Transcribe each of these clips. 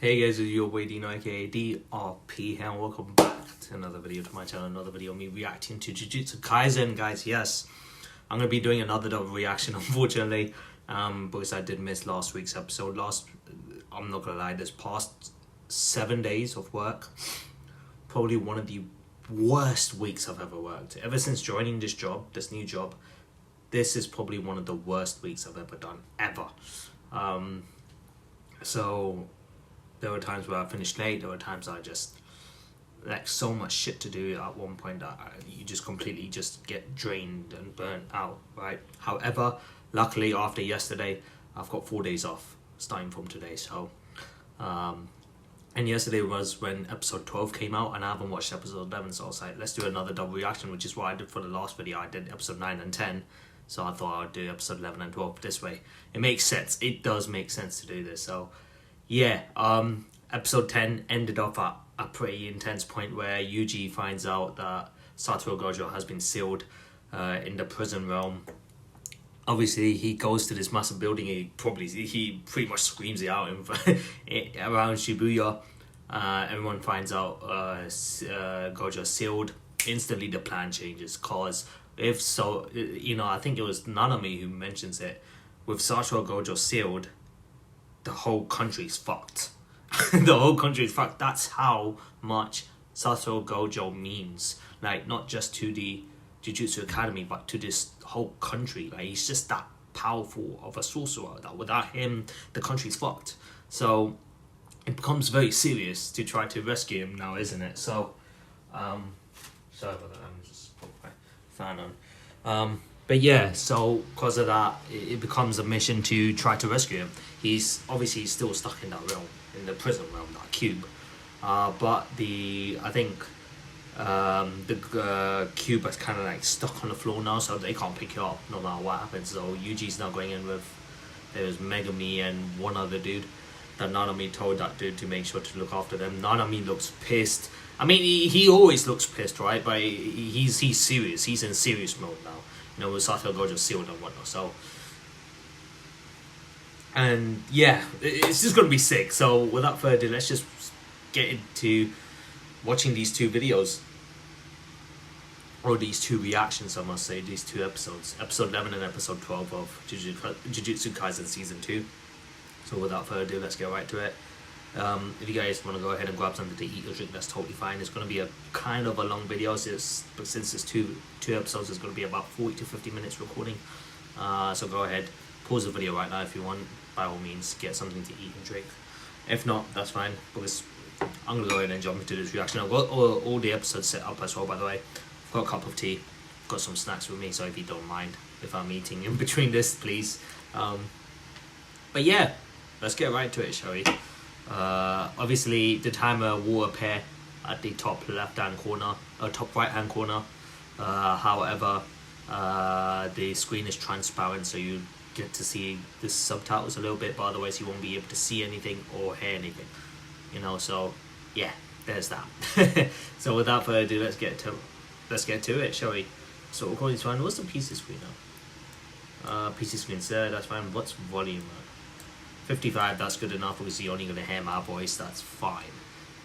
Hey guys, it's your boy Dino aka DRP here and welcome back to another video to my channel, another video of me reacting to Jujutsu Kaisen, guys. Yes, I'm going to be doing another double reaction, unfortunately, because I did miss last week's episode. I'm not going to lie, this past 7 days of work, probably one of the worst weeks I've ever worked. Ever since joining this new job, this is probably one of the worst weeks I've ever done, ever. So there were times where I finished late, there were times I just so much shit to do at one point that you just completely just get drained and burnt out, right? However, luckily after yesterday, I've got 4 days off starting from today. So and yesterday was when episode 12 came out and I haven't watched episode 11, so I was like, let's do another double reaction, which is what I did for the last video. I did episode 9 and 10, so I thought I would do episode 11 and 12 this way. It makes sense. It does make sense to do this. So yeah, episode 10 ended off at a pretty intense point where Yuji finds out that Satoru Gojo has been sealed in the prison realm. Obviously, he goes to this massive building. He pretty much screams it out around Shibuya. Everyone finds out Gojo sealed. Instantly, the plan changes. Cause if so, I think it was NANAMI who mentions it. With Satoru Gojo sealed, the whole country's fucked. The whole country is fucked. That's how much Satoru Gojo means. Like, not just to the Jujutsu Academy, but to this whole country. Like, he's just that powerful of a sorcerer that without him, the country's fucked. So it becomes very serious to try to rescue him now, isn't it? So, sorry about that. I'm just put my fan on. But yeah, so because of that, it becomes a mission to try to rescue him. He's still stuck in that realm, in the prison realm, that cube. But I think the cube is kind of like stuck on the floor now, so they can't pick it up no matter what happens. So Yuji's now going in with, there's Megami and one other dude that Nanami told that dude to make sure to look after them. Nanami looks pissed. I mean, he always looks pissed, right? But he's serious. He's in serious mode now. With Satoru Gojo sealed and whatnot. So, and yeah, it's just gonna be sick. So without further ado, let's just get into watching these two videos, or these two reactions, I must say, these two episodes, episode 11 and episode 12 of Jujutsu Kaisen season 2. So without further ado, let's get right to it. If you guys want to go ahead and grab something to eat or drink, that's totally fine. It's going to be a kind of a long video, but since it's two episodes, it's going to be about 40 to 50 minutes recording. So go ahead, pause the video right now if you want. By all means, get something to eat and drink. If not, that's fine, because I'm going to go ahead and jump into this reaction. I've got all the episodes set up as well, by the way. I've got a cup of tea, I've got some snacks with me, so if you don't mind if I'm eating in between this, please. But yeah, let's get right to it, shall we? Obviously the timer will appear at the top left-hand corner or top right-hand corner. However, the screen is transparent, so you get to see the subtitles a little bit, but otherwise you won't be able to see anything or hear anything. So yeah, there's that. So without further ado, let's get to it, shall we? So recording is fine. What's the PC screen now? PC screen there, that's fine. What's volume? 55, that's good enough, because you're only going to hear my voice, that's fine.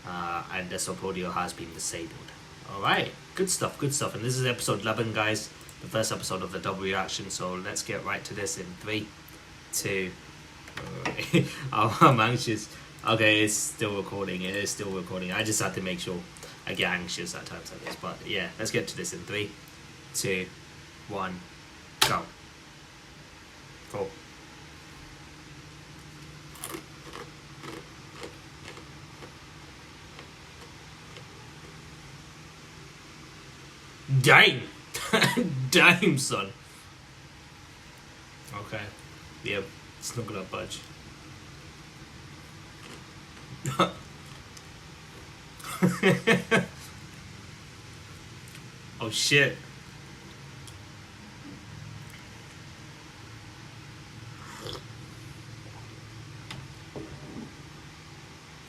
And desktop audio has been disabled. Alright, good stuff, good stuff. And this is episode 11, guys, the first episode of the double reaction, so let's get right to this in 3, 2, I'm anxious. Okay, it's still recording, it is still recording. I just had to make sure I get anxious at times like this, but yeah, let's get to this in 3, 2, 1, go. Cool. Dang! Damn, son. Okay. Yep, it's not gonna budge. Oh shit.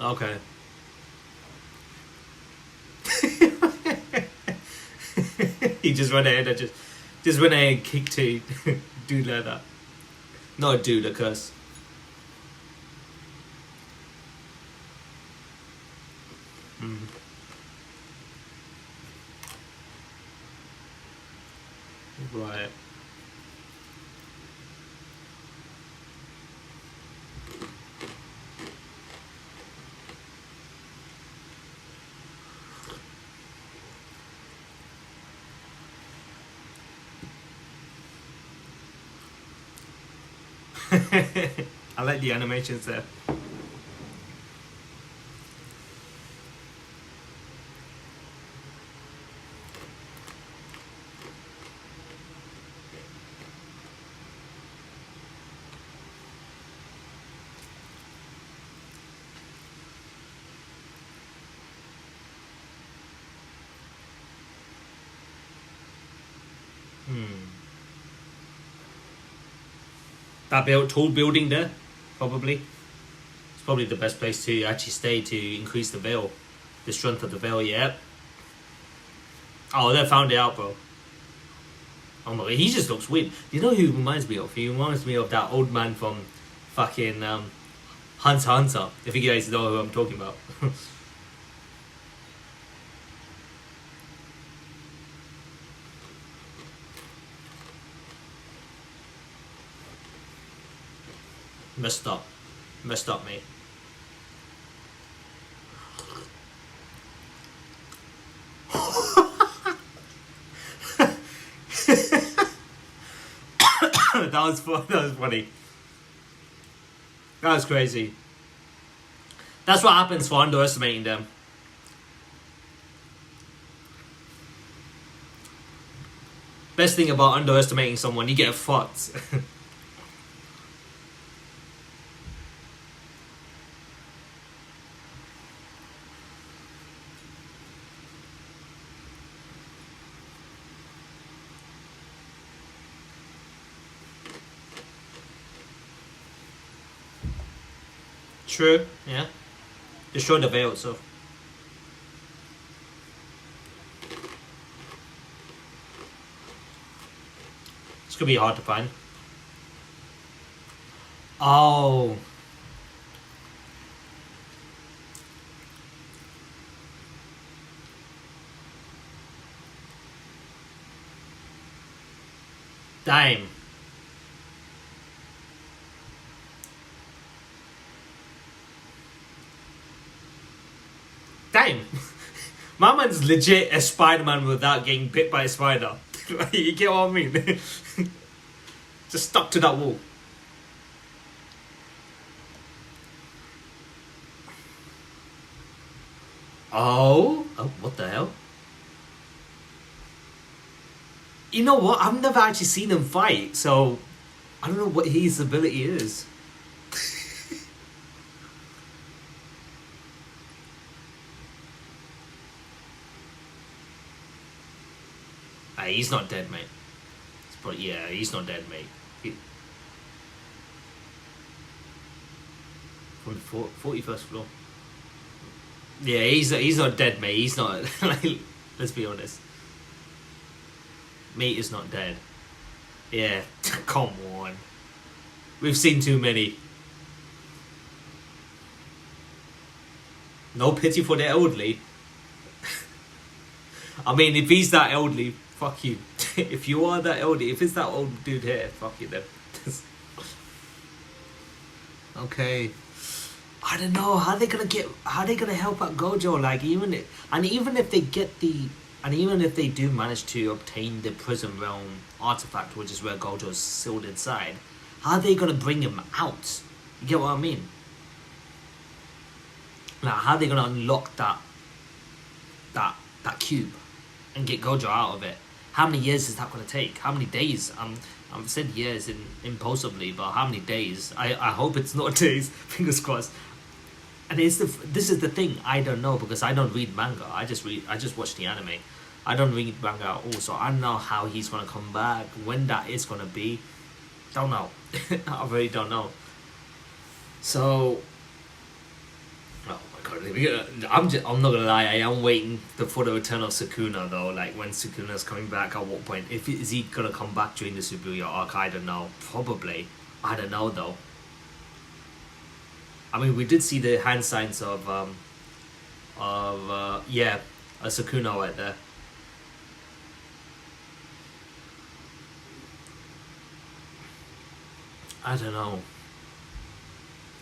Okay. He just went ahead and just went ahead and kicked to dude like that. Not a dude, a curse. Right. I like the animations there. That tall building there, probably. It's probably the best place to actually stay to increase the veil. The strength of the veil, yeah. Oh, they found it out, bro. Oh my god, he just looks weird. You know who he reminds me of? He reminds me of that old man from fucking Hunter x Hunter. If you guys know who I'm talking about. Messed up, mate. That was funny. That was crazy. That's what happens for underestimating them. Best thing about underestimating someone, you get fucked. True, yeah. Destroy the veil itself. It's gonna be hard to find. Oh. Damn. Damn. My man's legit a Spider-Man without getting bit by a spider. You get what I mean? Just stuck to that wall. Oh, what the hell? You know what? I've never actually seen him fight, so I don't know what his ability is. He's not dead, mate. But yeah, he's not dead, mate. From the 41st floor. Yeah, he's not dead, mate. He's not. Like, let's be honest. Mate is not dead. Yeah, come on. We've seen too many. No pity for the elderly. I mean, if he's that elderly, fuck you. If you are that elderly, if it's that old dude here, fuck you then. Okay. I don't know how they gonna help out Gojo. Like even if they do manage to obtain the prison realm artifact, which is where Gojo is sealed inside, how are they gonna bring him out? You get what I mean? Like how are they gonna unlock that cube and get Gojo out of it? How many years is that gonna take? How many days? I've said years impulsively, but how many days? I hope it's not days. Fingers crossed. And this is the thing, I don't know, because I don't read manga. I just watch the anime. I don't read manga at all, so I don't know how he's gonna come back, when that is gonna be. Don't know. I really don't know. So, oh my god, I'm not gonna lie. I am waiting for the return of Sukuna though. Like when Sukuna's coming back, at what point? Is he gonna come back during the Shibuya arc? I don't know. Probably. I don't know though. I mean, we did see the hand signs of of yeah, a Sukuna right there. I don't know.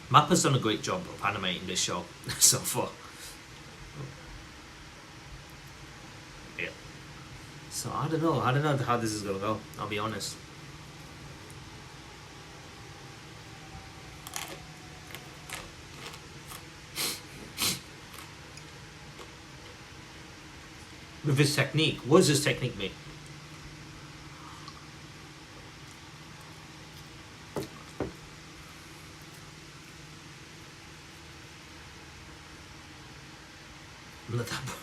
Mappa's done a great job of animating this show so far. Yeah. So I don't know. I don't know how this is gonna go. I'll be honest. With his technique, what does his technique mean? Not that bad.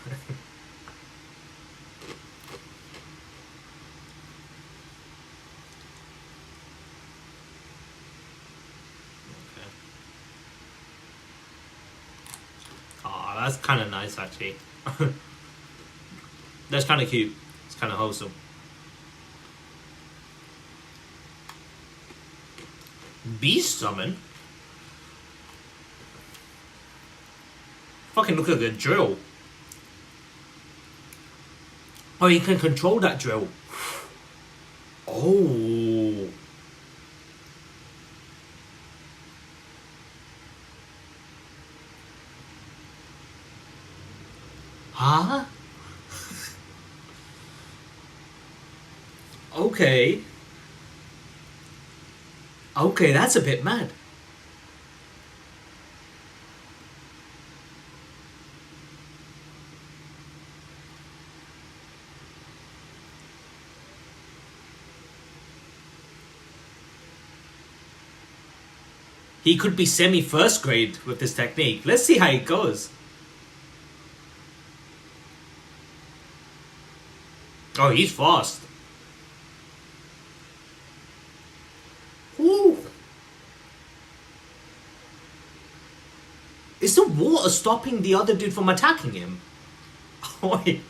Okay. Oh, that's kind of nice actually. That's kind of cute. It's kind of wholesome. Beast summon? Fucking look at the drill. Oh, you can control that drill. Oh. Huh? Okay. Okay, that's a bit mad. He could be semi-first grade with this technique. Let's see how it goes. Oh, he's fast. Woo. Is the water stopping the other dude from attacking him? Oi.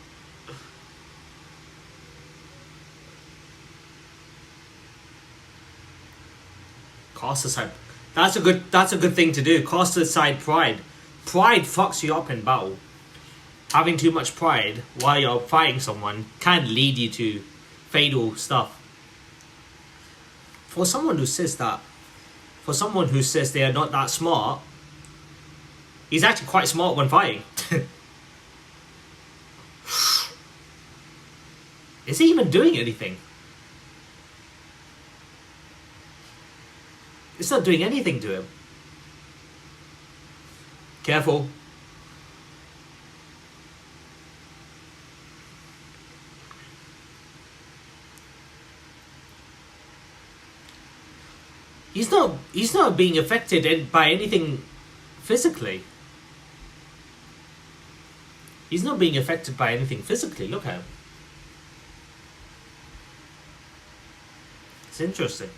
Cast aside. That's a good thing to do. Cast aside pride. Pride fucks you up in battle. Having too much pride while you're fighting someone can lead you to fatal stuff. For someone who says they are not that smart, he's actually quite smart when fighting. Is he even doing anything? It's not doing anything to him. Careful. He's not being affected by anything physically. He's not being affected by anything physically. Look at him. It's interesting.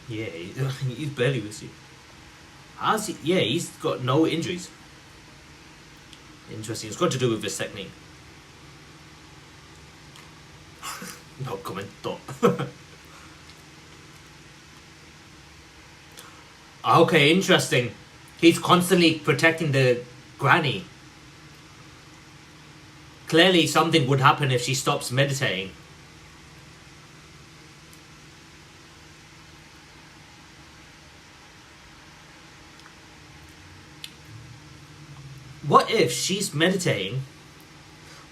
Yeah, he's barely with you. Yeah, he's got no injuries. Interesting. It's got to do with his technique. No comment. Okay, interesting. He's constantly protecting the granny. Clearly something would happen if she stops meditating. What if she's meditating?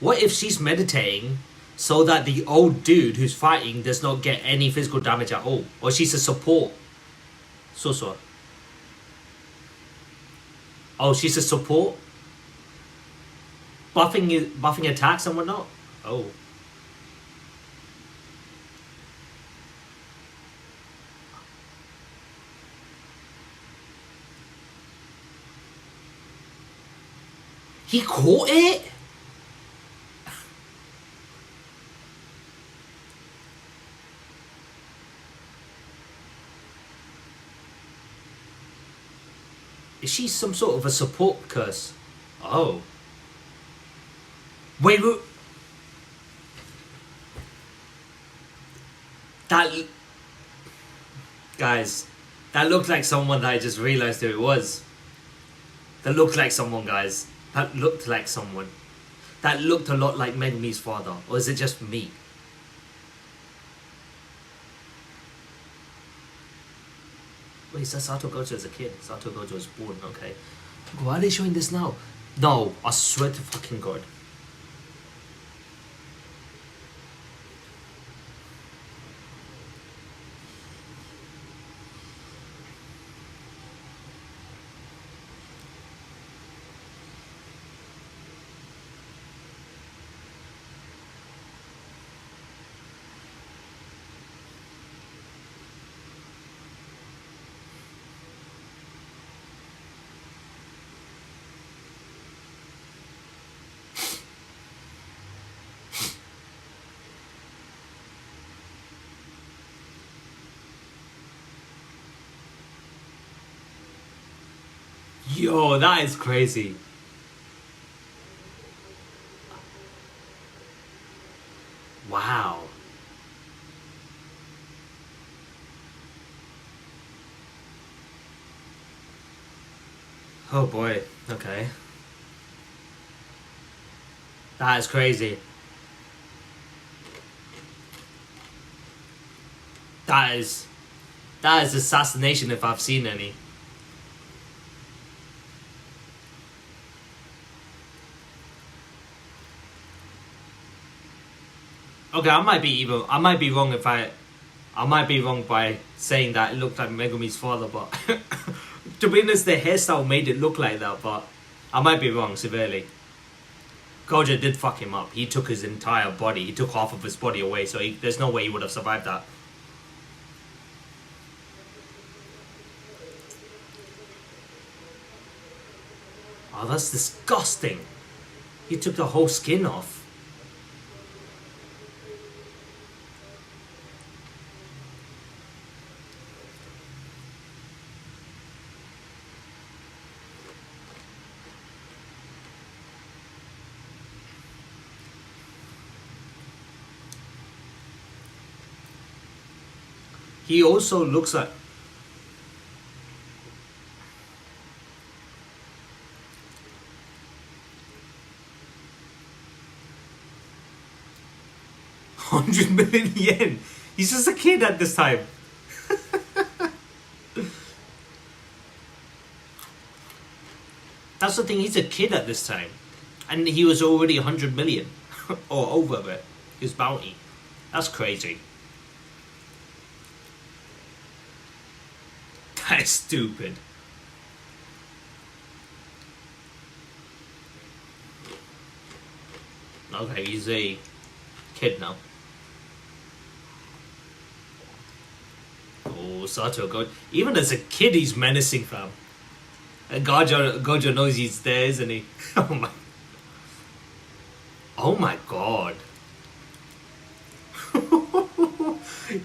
What if she's meditating so that the old dude who's fighting does not get any physical damage at all? Or she's a support? So. Oh, she's a support? Buffing attacks and whatnot? Oh. He caught it? Is she some sort of a support curse? Oh. Wait. That Guys, that looked like someone that I just realized who it was. That looked like someone, guys. That looked like someone. That looked a lot like Megumi's father. Or is it just me? Wait, so Sato Gojo as a kid. Sato Gojo was born, okay. Why are they showing this now? No, I swear to fucking God. Yo, that is crazy. Wow. Oh boy, okay. That is crazy. That is assassination if I've seen any. Okay, I might be wrong if I might be wrong by saying that it looked like Megumi's father, but to be honest, the hairstyle made it look like that, but I might be wrong severely. Gojo did fuck him up. He took his entire body. He took half of his body away, so there's no way he would have survived that. Oh, that's disgusting. He took the whole skin off. He also looks like... $100 million. He's just a kid at this time. That's the thing, he's a kid at this time. And he was already 100 million. Or over it. His bounty. That's crazy. That is stupid. Okay, he's a kid now. Oh, Sato Gojo. Even as a kid, he's menacing, fam. And Gojo knows he's there, isn't he? Oh my. Oh my god.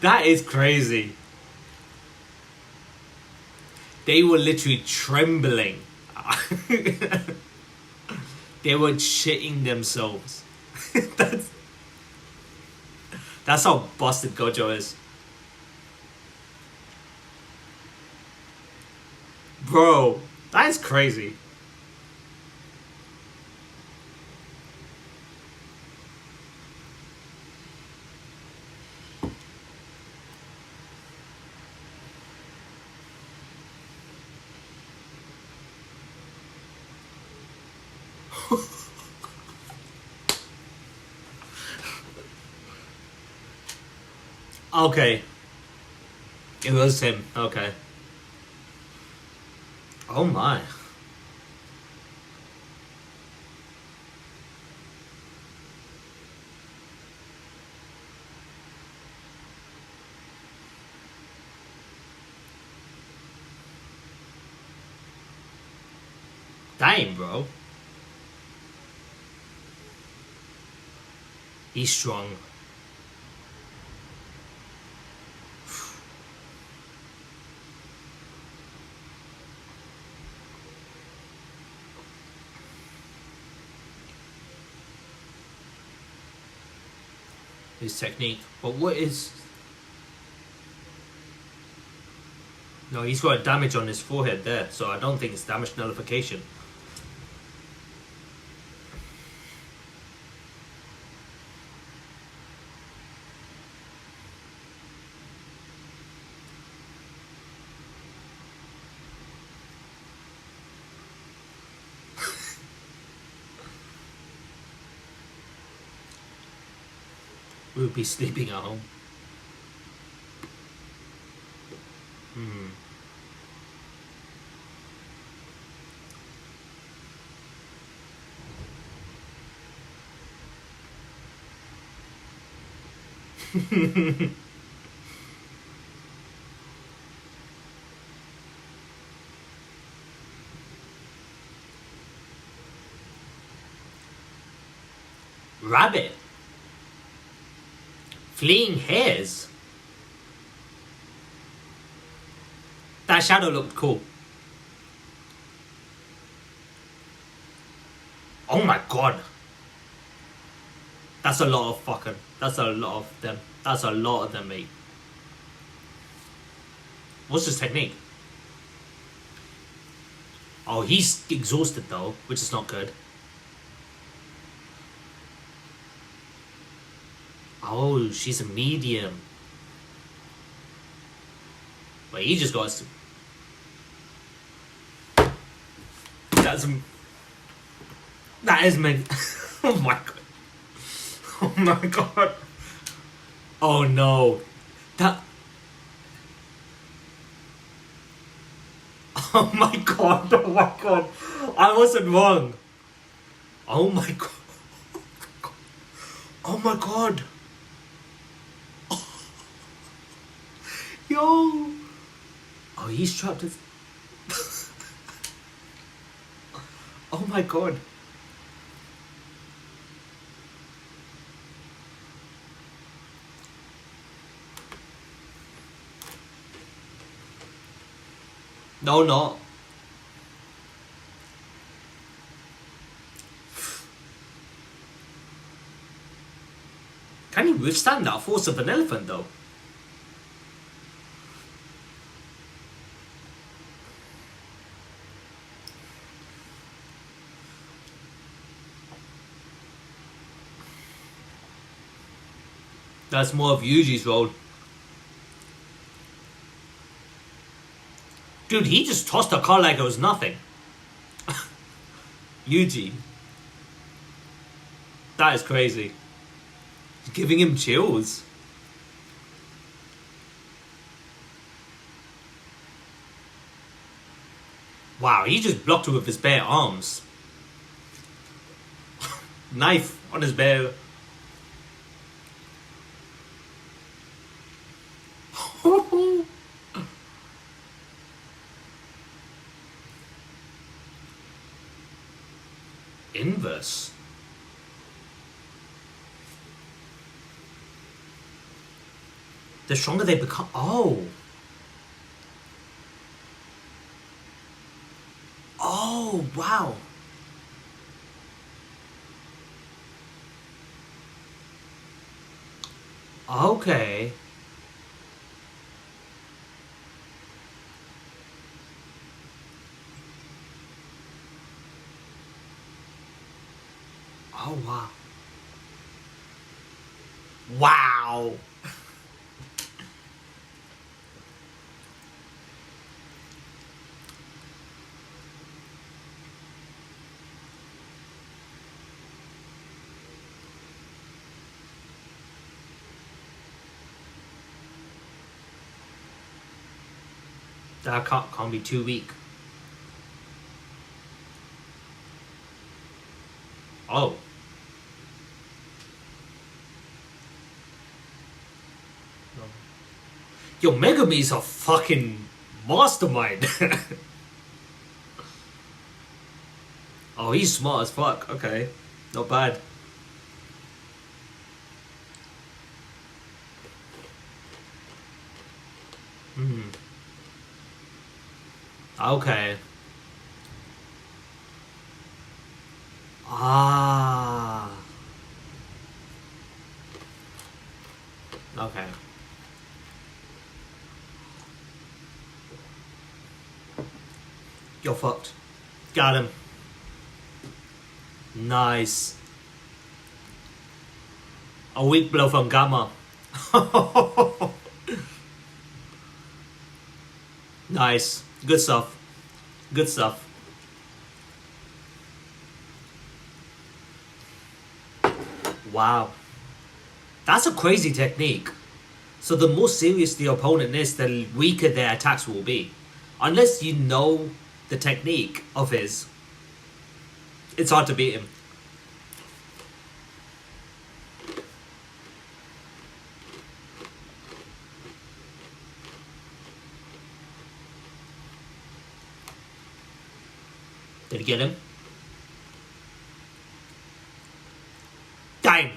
That is crazy. They were literally trembling. They were shitting themselves. That's how busted Gojo is. Bro, that is crazy. Okay. It was him. Okay. Oh my. Damn, bro. He's strong. His technique. But what is... No, he's got a damage on his forehead there, so I don't think it's damage nullification. We'll be sleeping at home. Rabbit. Fleeing hares. That shadow looked cool. Oh my god. That's a lot of fucking. That's a lot of them. That's a lot of them, mate. What's his technique? Oh, he's exhausted though, which is not good. Oh, she's a medium. Wait, he just got us. That is me. Oh my god. Oh my god. Oh no. That. Oh my god. Oh my god. I wasn't wrong. Oh my god. Oh my god. Yo. Oh, he's trapped his. Oh my god. No, no. Can he withstand that force of an elephant though? That's more of Yuji's role. Dude, he just tossed a car like it was nothing. Yuji. That is crazy. It's giving him chills. Wow, he just blocked her with his bare arms. Knife on his bare. Inverse. The stronger they become. Oh. Oh, wow. Okay. Oh, wow. Wow. That can't be too weak. Oh. Yo, Megami's a fucking mastermind. Oh, he's smart as fuck. Okay. Not bad. Okay. Ah. Okay. You're fucked. Got him. Nice. A weak blow from Gamma. Nice. Good stuff. Good stuff. Wow. That's a crazy technique. So the more serious the opponent is, the weaker their attacks will be. Unless you know the technique of his, it's hard to beat him. Did he get him? Dang!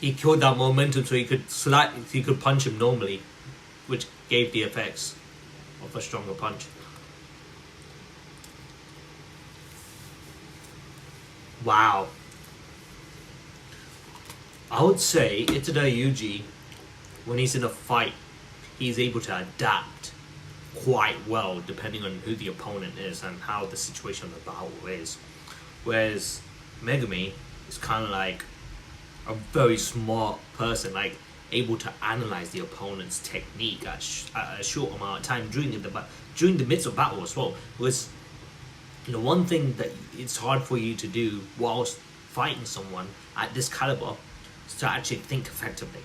He killed that momentum so he could punch him normally, which gave the effects of a stronger punch. Wow. I would say Itadori Yuji, when he's in a fight, he's able to adapt quite well depending on who the opponent is and how the situation of the battle is. Whereas Megumi is kind of like a very smart person, like able to analyze the opponent's technique at a short amount of time during the midst of battle as well. Was one thing that it's hard for you to do whilst fighting someone at this caliber is to actually think effectively,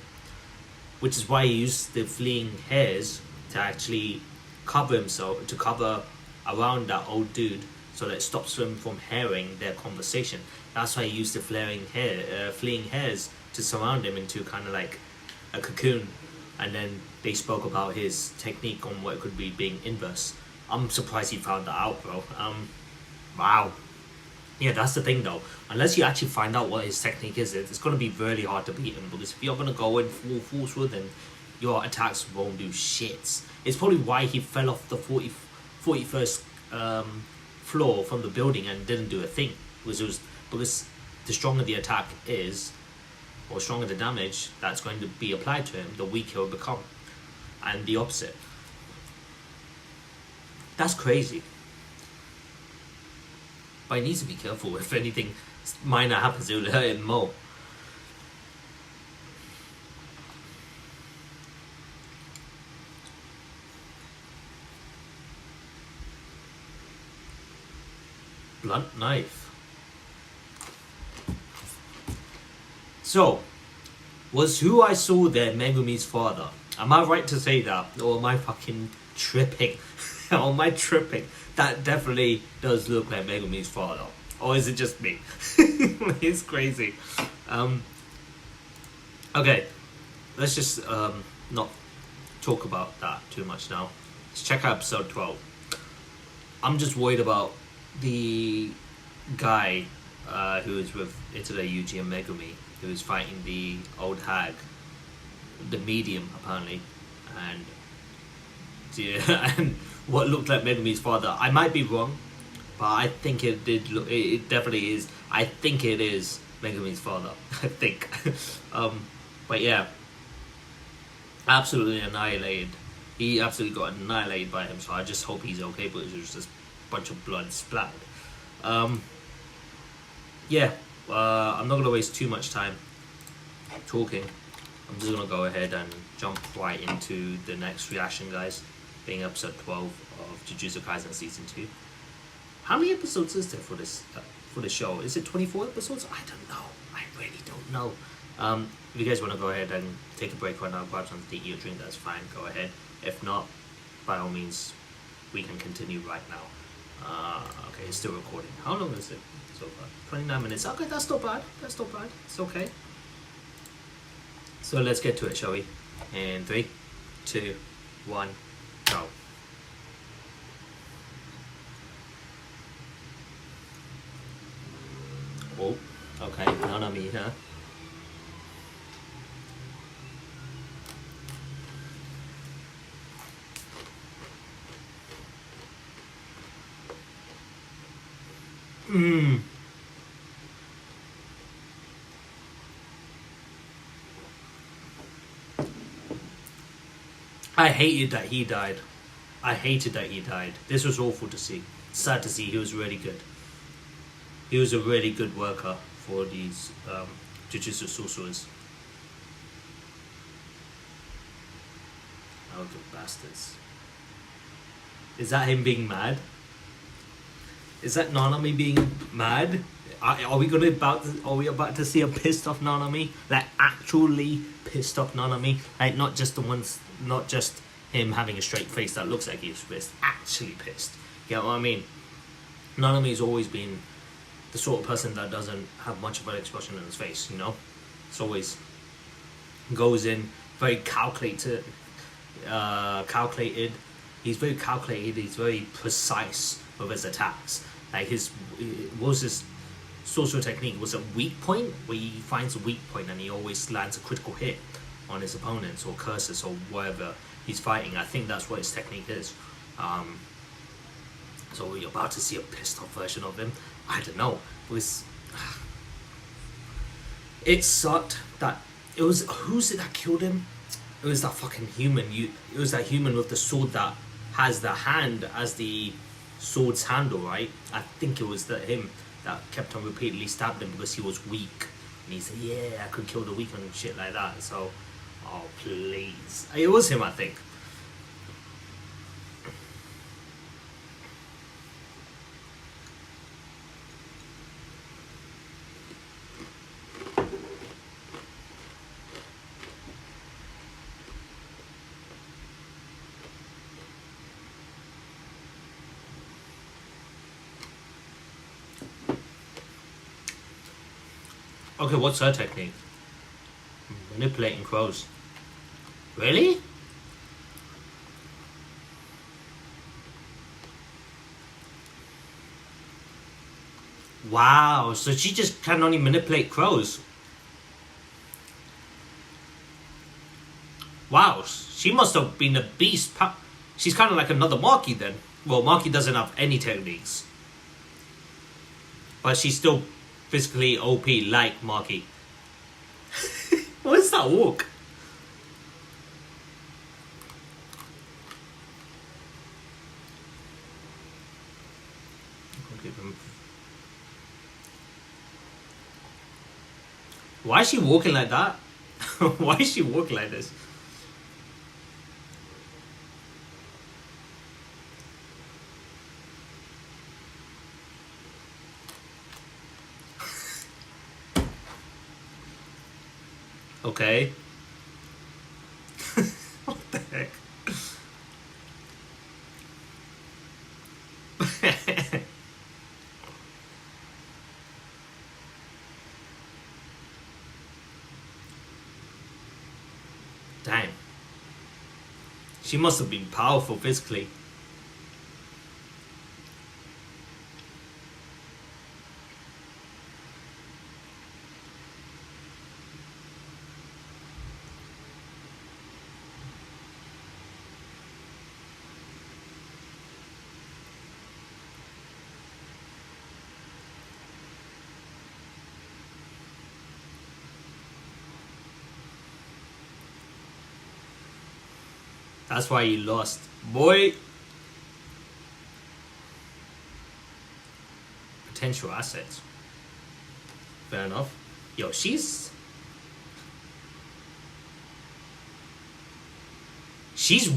which is why he used the fleeing hairs to actually cover himself, to cover around that old dude so that it stops them from hearing their conversation. That's why he used the fleeing hairs to surround him into kind of like a cocoon. And then they spoke about his technique on what it could be being inverse. I'm surprised he found that out, bro. Wow. Yeah, that's the thing though. Unless you actually find out what his technique is, it's going to be really hard to beat him. Because if you're going to go in full force with him, your attacks won't do shits. It's probably why he fell off the 41st floor from the building and didn't do a thing. Because the stronger the attack is, or stronger the damage that's going to be applied to him, the weaker he'll become. And the opposite. That's crazy. But he needs to be careful. If anything minor happens, it will hurt him more. Blunt knife. So, was who I saw there Megumi's father? Am I right to say that? Or am I fucking tripping? Or am I tripping? That definitely does look like Megumi's father. Or is it just me? It's crazy. Okay, let's just not talk about that too much now. Let's check out episode 12. I'm just worried about the guy who is with Itadori Yuji and Megumi, who is fighting the old hag, the medium apparently, and yeah, and what looked like Megumi's father. I might be wrong, but I think it did look. It definitely is. I think it is Megumi's father. I think, but yeah, absolutely annihilated. He absolutely got annihilated by him. So I just hope he's okay. But it was just a bunch of blood splattered. Yeah, I'm not gonna waste too much time talking. I'm just gonna go ahead and jump right into the next reaction, guys. Being episode 12 of Jujutsu Kaisen season 2. How many episodes is there for this show? Is it 24 episodes? I don't know. I really don't know. If you guys want to go ahead and take a break right now, grab something to eat or drink, that's fine. Go ahead. If not, by all means, we can continue right now. Okay, it's still recording. How long is it so far? 29 minutes. Okay, that's not bad. That's not bad. It's okay. So let's get to it, shall we? In 3, 2, 1, go. Oh, okay. NANAMI, huh? I hated that he died. I hated that he died. This was awful to see. Sad to see. He was really good. He was a really good worker for these Jujutsu sorcerers. Oh, good bastards. Is that him being mad? Is that Nanami being mad? Are we about to see a pissed off Nanami? Like actually pissed off Nanami? Like not just him having a straight face that looks like he's pissed. Actually pissed. You know what I mean? Nanami's always been the sort of person that doesn't have much of an expression on his face, you know? It's always goes in very calculated. He's very calculated, he's very precise with his attacks. Like his sorcerer technique was a weak point where he finds a weak point and he always lands a critical hit on his opponents or curses or whatever he's fighting. I think that's what his technique is. So we're about to see a pissed off version of him. I don't know. It sucked that it was who's it that killed him? It was that fucking human. It was that human with the sword that has the hand as the sword's handle, right? I think it was him that kept on repeatedly stabbing him because he was weak. And he said, yeah, I could kill the weak and shit like that. So, oh please. It was him, I think. Okay, what's her technique? Manipulating crows. Really? Wow, so she just can only manipulate crows. Wow, she must have been a beast. She's kind of like another Maki then. Well, Maki doesn't have any techniques. But she's still physically OP like Maki. What is that walk? Why is she walking like that? Why is she walking like this? Okay. What the heck? Damn. She must have been powerful physically. That's why you lost. Boy! Potential assets. Fair enough. Yo, she's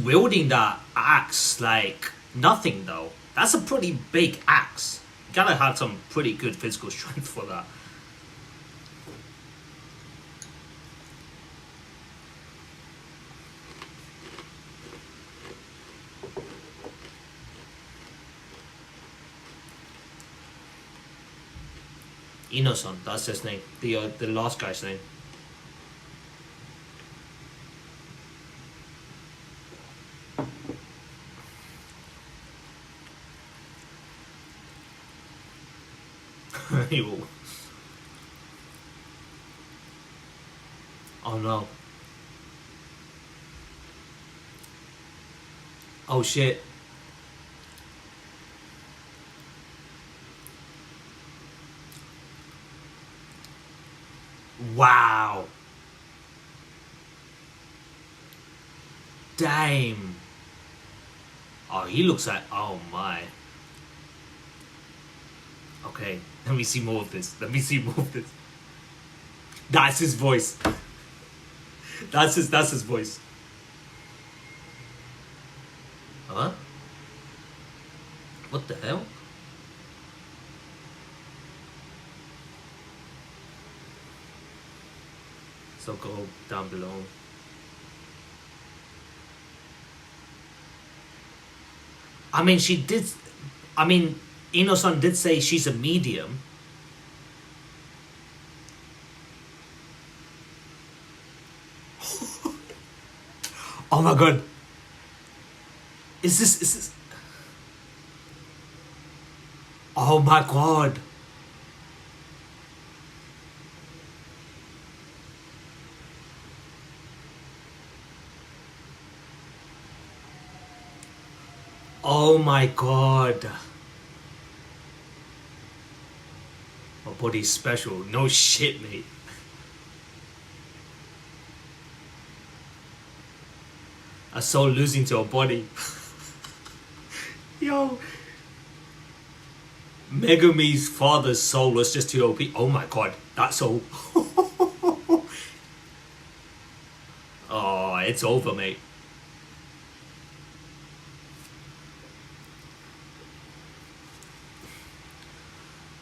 wielding that axe like nothing though. That's a pretty big axe. You gotta have some pretty good physical strength for that. Inosan, that's his name. The last guy's name. He will. Oh no. Oh shit. Wow. Damn. Oh, he looks like... Oh, my. Okay, let me see more of this. Let me see more of this. That's his voice. That's his voice. Huh? What the hell? So go down below. I mean, she did... I mean, Ino-san did say she's a medium. Oh my god. Is this... Oh my god. Oh my god. My body's special. No shit, mate. A soul losing to a body. Yo. Megumi's father's soul was just too OP. Oh my god. That soul. Oh, it's over, mate.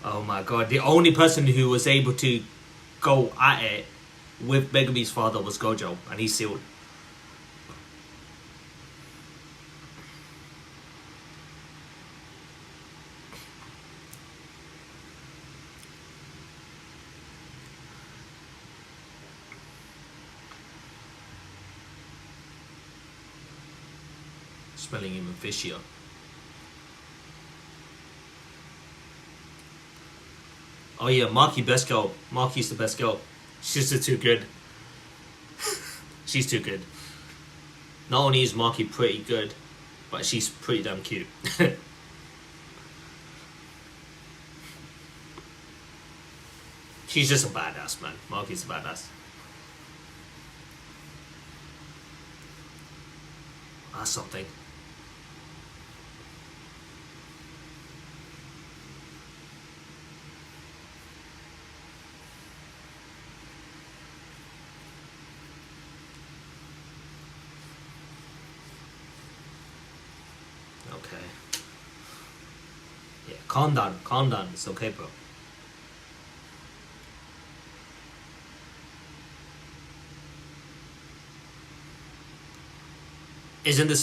Oh my god. The only person who was able to go at it with Megumi's father was Gojo. And he's sealed. Smelling even fishier. Oh yeah, Maki best girl. Maki's the best girl. She's just too good. She's too good. Not only is Maki pretty good, but she's pretty damn cute. She's just a badass, man. Maki's a badass. That's something. Okay. Yeah, calm down, calm down. It's okay, bro. Isn't the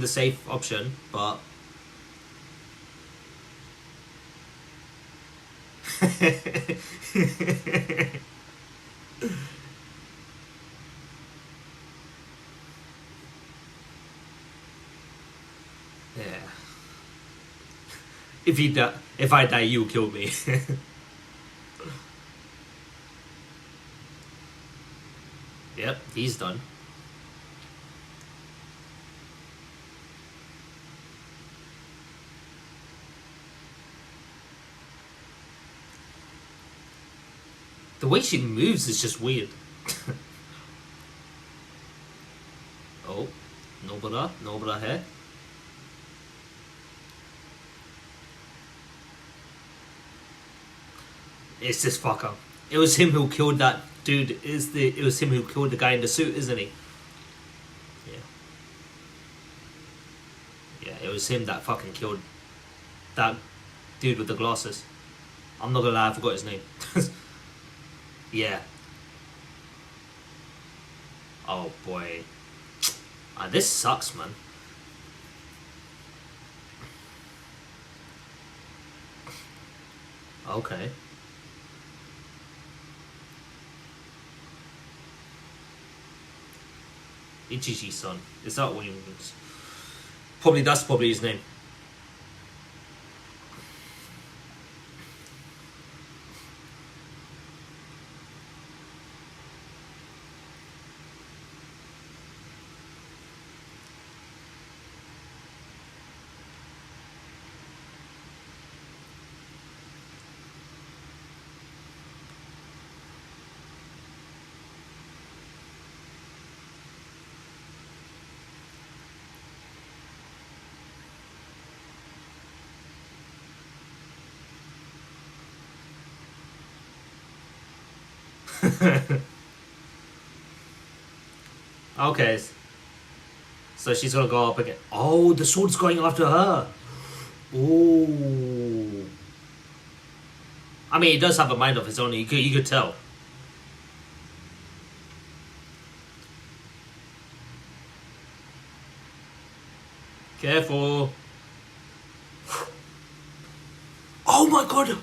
safe option, but yeah. If I die, you kill me. Yep, he's done. The way she moves is just weird. Oh, Nobara here. It's this fucker. It was him who killed that dude. It was him who killed the guy in the suit, isn't he? Yeah. Yeah, it was him that fucking killed that dude with the glasses. I'm not gonna lie, I forgot his name. Yeah. Oh boy. Ah, this sucks, man. Okay. Ichichi-san. Is that what he means? That's probably his name. Okay. So she's gonna go up again. Oh, the sword's going after her. Oh. I mean, it does have a mind of its own. You could tell. Careful. Oh my god.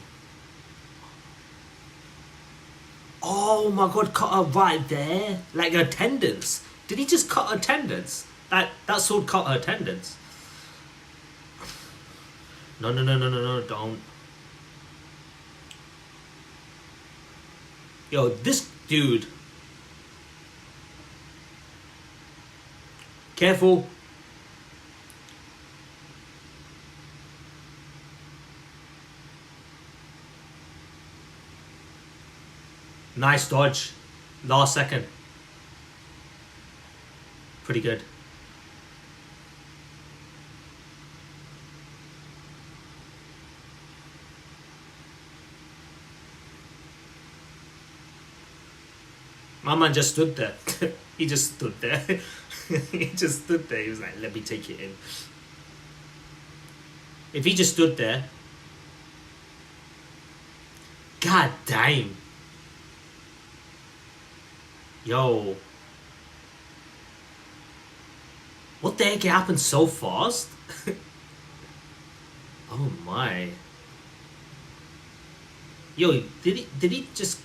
Oh my god, cut her right there. Like her tendons. Did he just cut her tendons? That sword cut her tendons. No, don't. Yo, this dude. Careful. Nice dodge. Last second. Pretty good. My man just stood there. He just stood there. He just stood there. He was like, let me take it in. If he just stood there. God damn. Yo. What the heck happened so fast? Oh my. Yo, did he just...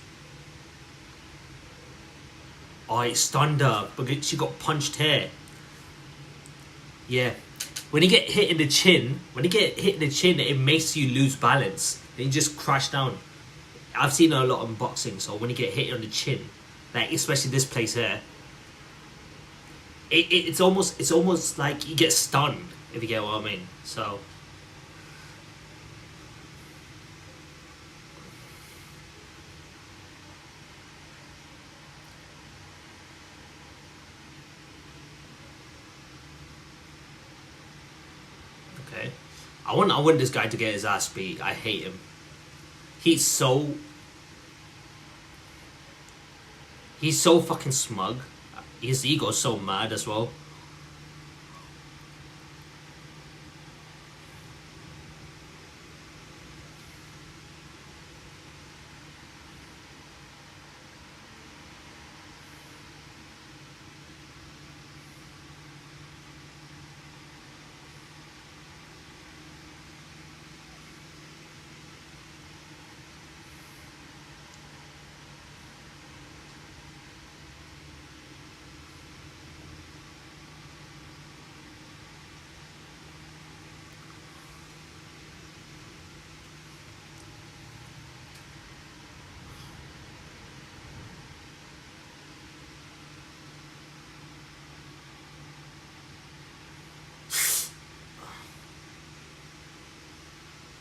Oh, it stunned her because she got punched here. Yeah. When you get hit in the chin, it makes you lose balance. And you just crash down. I've seen it a lot in boxing, so when you get hit on the chin, like especially this place here, it's almost like you get stunned, if you get what I mean. So okay. I want this guy to get his ass beat. I hate him. He's so fucking smug. His ego's so mad as well.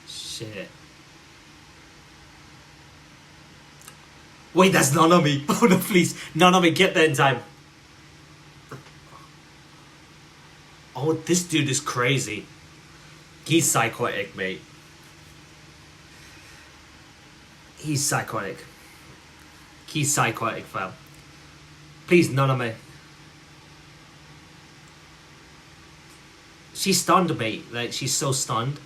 Shit. Wait, that's NANAMI. Oh no, please. NANAMI, get there in time. Oh, this dude is crazy. He's psychotic, mate. He's psychotic. He's psychotic, fam. Please, NANAMI. She's stunned, mate. Like, she's so stunned.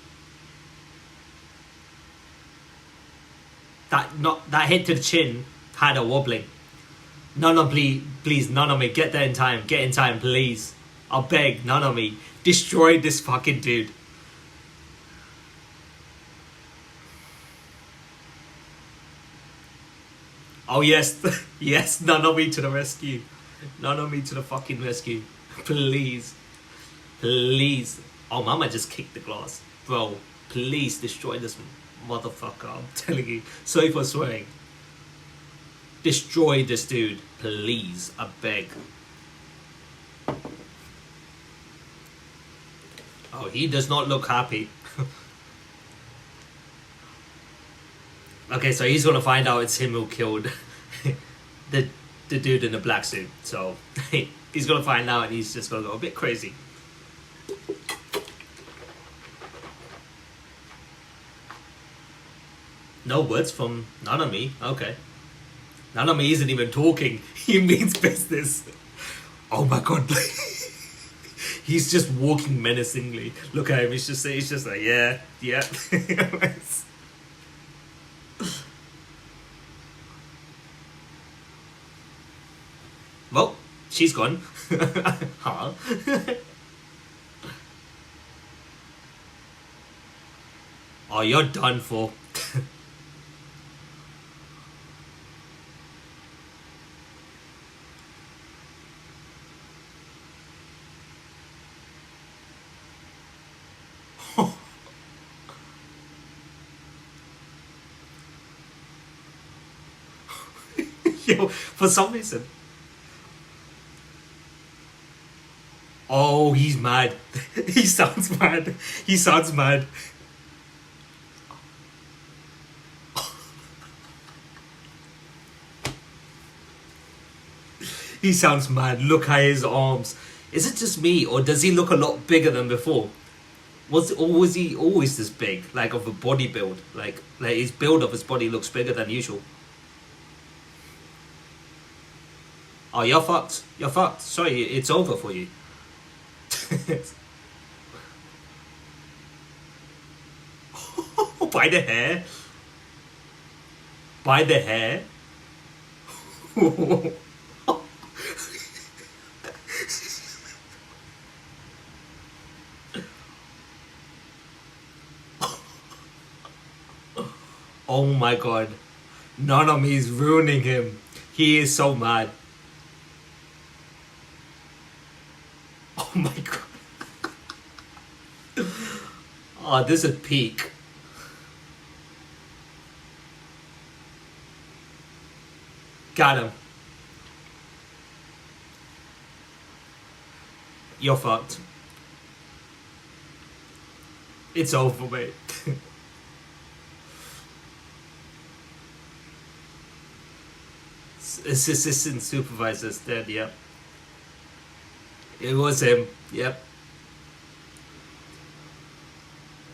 That hit to the chin had her wobbling. NANAMI, please, NANAMI, get there in time. Get in time, please. I'll beg, NANAMI. Destroy this fucking dude. Oh yes, yes, NANAMI to the rescue. NANAMI to the fucking rescue. Please. Please. Oh, mama just kicked the glass. Bro, please destroy this motherfucker. I'm telling you. Sorry for swearing. Destroy this dude. Please. I beg. Oh, he does not look happy. Okay, so he's gonna find out it's him who killed the dude in the black suit. So he's gonna find out and he's just gonna go a bit crazy. No words from NANAMI. Okay. Nanami isn't even talking. He means business. Oh my god. He's just walking menacingly. Look at him. He's just like, yeah, yeah. Well, she's gone. Huh? Oh, you're done for. Yo, for some reason. Oh, he's mad. He sounds mad. He sounds mad. He sounds mad. Look at his arms. Is it just me, or does he look a lot bigger than before? Was he always this big, like of a body build? Like his build of his body looks bigger than usual. Oh, you're fucked. You're fucked. Sorry, it's over for you. By the hair. By the hair. Oh my god. Nanami is ruining him. He is so mad. Oh my god. Oh, this is peak. Got him. You're fucked. It's over, mate. His assistant supervisor's dead, yep. It was him, yep.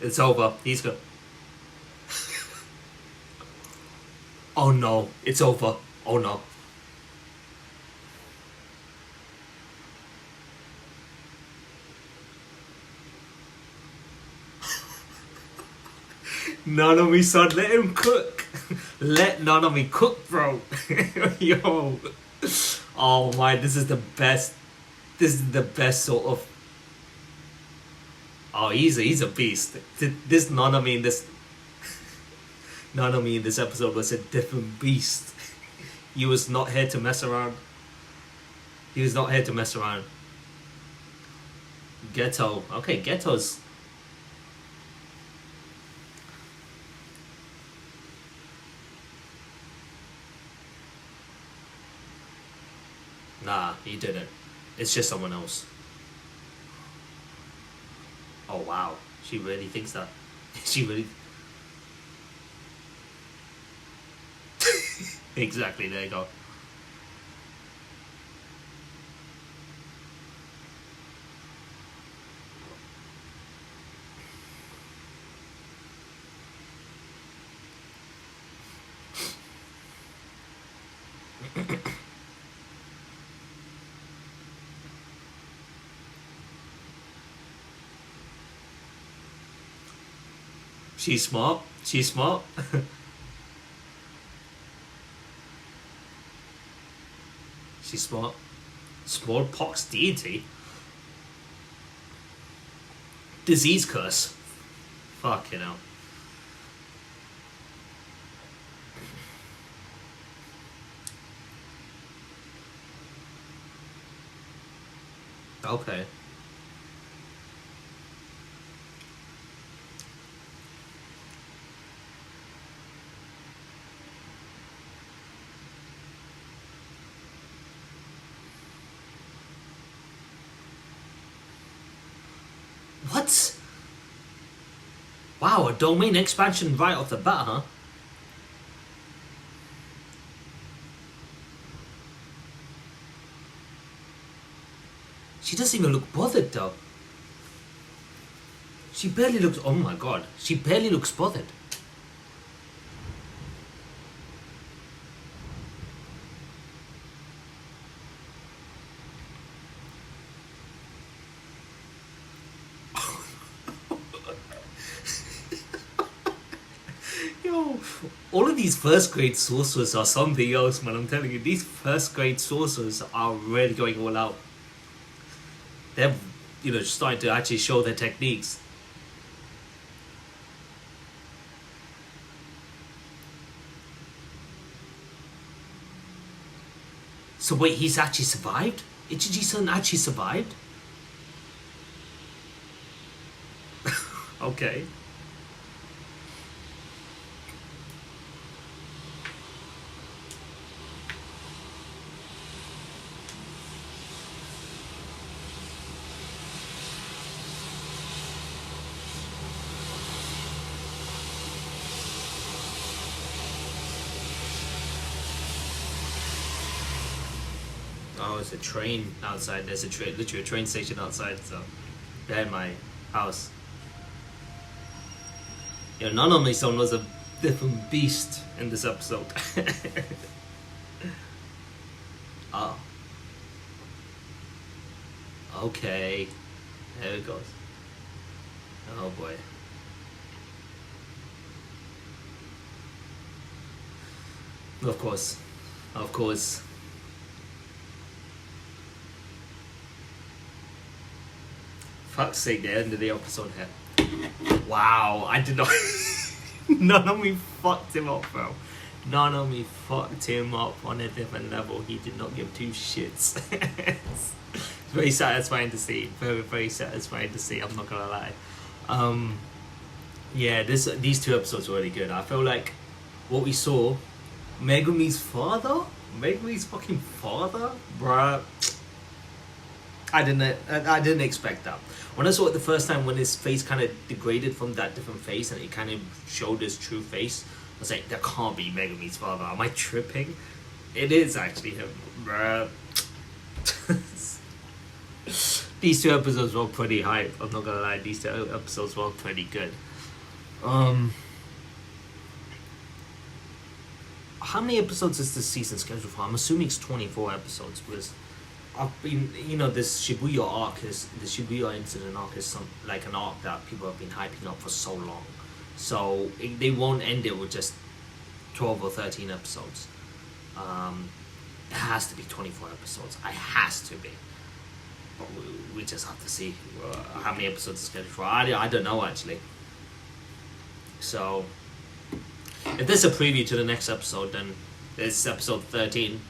It's over. He's gone. Oh no, it's over. Oh no. Nanami son, let him cook. Let Nanami cook, bro. Yo. Oh my, this is the best. This is the best sort of. Oh, he's a beast. This Nanami in this Nanami in this episode was a different beast. He was not here to mess around. He was not here to mess around. Ghetto. Okay, Ghetto's. Nah, he didn't. It's just someone else. Oh wow, she really thinks that. She really. Exactly. There you go. She's smart. She's smart. She's smart. Smallpox deity. Disease curse. Fuck, you know. Okay. What? Wow, a domain expansion right off the bat, huh? She doesn't even look bothered though. She barely looks. Oh my god. She barely looks bothered. all of these first grade sorcerers are something else, man. I'm telling you, these first grade sorcerers are really going all out. They're, starting to actually show their techniques. So wait, he's actually survived? Ichiji-san actually survived? Okay. Oh, it's a train outside. There's literally a train station outside, so they're in my house. Nanami-san was a different beast in this episode. Oh. Okay. There it goes. Oh boy. Of course. Of course. Fuck's sake, the end of the episode here. Wow, I did not. Nanami fucked him up, bro. Nanami fucked him up on a different level. He did not give two shits. It's very satisfying to see. Very, very satisfying to see. I'm not gonna lie. Yeah, these two episodes were really good. I feel like what we saw, Megumi's fucking father, bruh. I didn't expect that. When I saw it the first time, when his face kind of degraded from that different face and it kind of showed his true face, I was like, that can't be Megumi's father. Am I tripping? It is actually him, bruh. These two episodes were pretty hype. I'm not gonna lie, these two episodes were pretty good. How many episodes is this season scheduled for? I'm assuming it's 24 episodes because I've been, this Shibuya arc the Shibuya incident arc is like an arc that people have been hyping up for so long. So they won't end it with just 12 or 13 episodes. It has to be 24 episodes. It has to be. But we just have to see how many episodes it's scheduled for. I don't know actually. So if there's a preview to the next episode, then there's episode 13.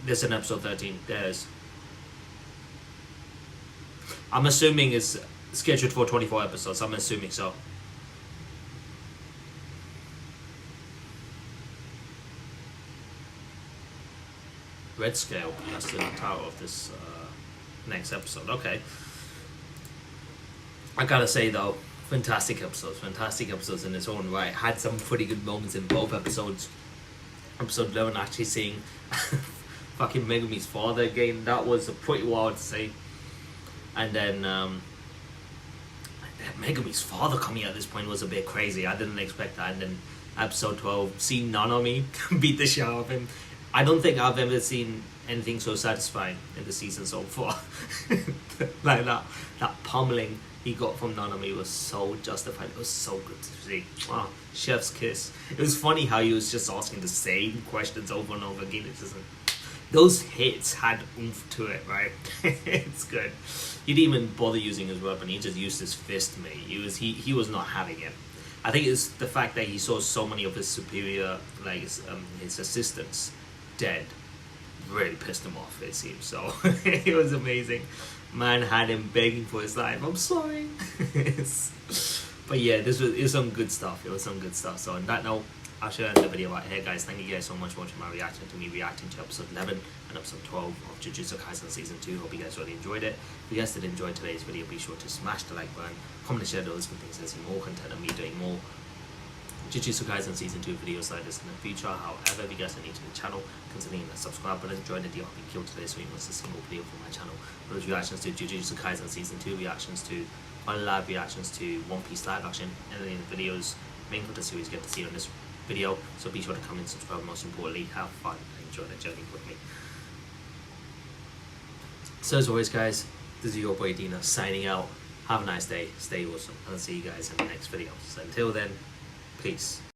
There's an episode 13. I'm assuming it's scheduled for 24 episodes. I'm assuming so. Red Scale. That's the title of this next episode. Okay. I gotta say though, fantastic episodes in its own right. Had some pretty good moments in both episodes. Episode 11 actually seeing fucking Megumi's father again, that was pretty wild to see. And then Megumi's father coming at this point was a bit crazy. I didn't expect that. And then episode 12, seeing Nanami beat the shit out of him. I don't think I've ever seen anything so satisfying in the season so far. Like that pummeling he got from Nanami was so justified. It was so good to see. Oh, chef's kiss. It was funny how he was just asking the same questions over and over again. It doesn't. Those hits had oomph to it, right? It's good. He didn't even bother using his weapon. He just used his fist, mate. He was not having it. I think it's the fact that he saw so many of his superior, like his assistants, dead, really pissed him off. It seems so. It was amazing. Man had him begging for his life. I'm sorry. But yeah, it was some good stuff. So on that note, I should end the video right here, guys. Thank you guys so much for watching my reaction to me reacting to episode 11 and episode 12 of Jujutsu Kaisen season 2. Hope you guys really enjoyed it. If you guys did enjoy today's video, be sure to smash the like button, comment and share those good things. There's more content of me doing more Jujutsu Kaisen season 2 videos like this in the future. However, if you guys are new to the channel, consider hitting the subscribe button, join the DRP Kill today so you miss a single video from my channel. Those reactions to Jujutsu Kaisen season 2, reactions to live reactions to One Piece live action, and then the videos main for the series get to see on this video. So be sure to comment, subscribe, most importantly, have fun and enjoy the journey with me. So as always, guys, this is your boy Dina signing out. Have a nice day, stay awesome, and I'll see you guys in the next video. So until then, peace. Peace.